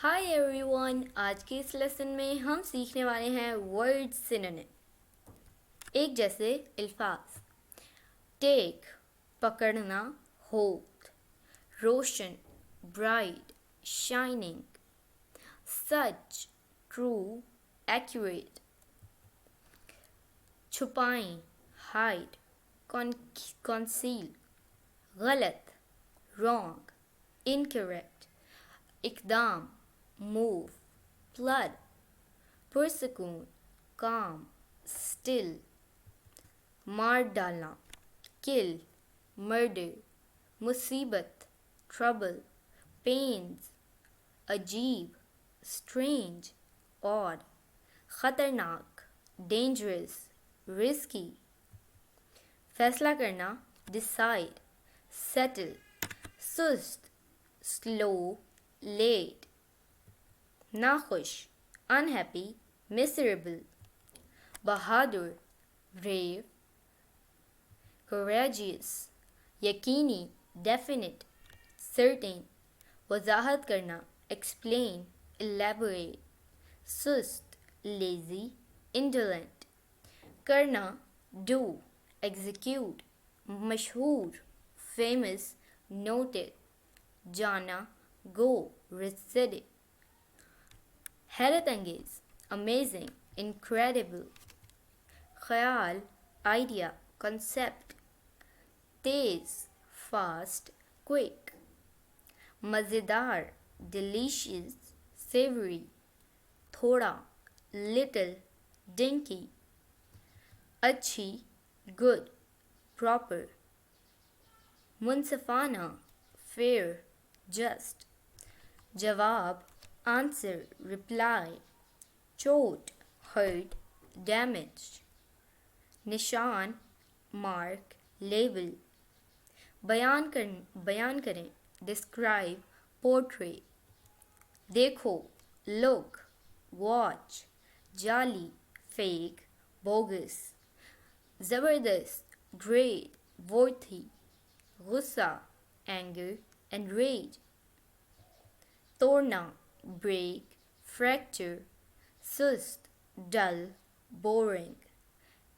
High every one, آج کے اس lesson میں ہم سیکھنے والے ہیں ورڈ سینونیم، ایک جیسے الفاظ۔ ٹیک پکڑنا، ہولڈ، روشن برائٹ شائننگ، سچ ٹرو ایکوریٹ، چھپائیں ہائڈ کنسیل، غلط رانگ انکریکٹ، اقدام موو فلڈ، پرسکون کام اسٹل، مار ڈالنا کل مرڈر، مصیبت ٹربل، پینز عجیب اسٹرینج آڈ، خطرناک ڈینجرس رسکی، فیصلہ کرنا ڈیسائڈ سیٹل، سست سلو لیٹ، ناخوش انہیپی miserable، بہادر brave، courageous یقینی definite certain، وضاحت کرنا explain elaborate، سست lazy indolent، کرنا do execute، مشہور famous noted، جانا go reside، حیرت انگیز امیزنگ انکریڈیبل، خیال آئیڈیا کنسیپٹ، تیز فاسٹ کوئک، مزیدار ڈیلیشیس سیوری، تھوڑا لٹل ڈنکی، اچھی گڈ پراپر، منصفانہ فیئر جسٹ، جواب آنسر رپلائی، چوٹ ہرٹ ڈیمیج، نشان مارک لیبل، بیان کریں ڈسکرائب پورٹری، دیکھو لک واچ، جعلی فیک بوگس، زبردست گریٹ ورتھی، غصہ اینگر انریج، توڑنا بریک فریکچر، سست ڈل بورنگ،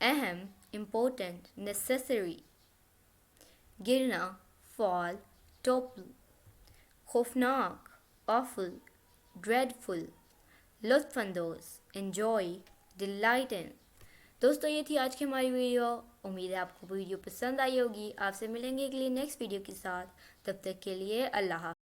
اہم امپورٹنٹ نیسیسری، گرنا فال ٹوپل، خوفناک آفل ڈریڈفل، لطف اندوز انجوائے ڈیلائٹ ان۔ دوستو یہ تھی آج کی ہماری ویڈیو، امید ہے آپ کو ویڈیو پسند آئی ہوگی۔ آپ سے ملیں گے اگلی نیکسٹ ویڈیو کے ساتھ، تب تک کے لیے اللہ حافظ۔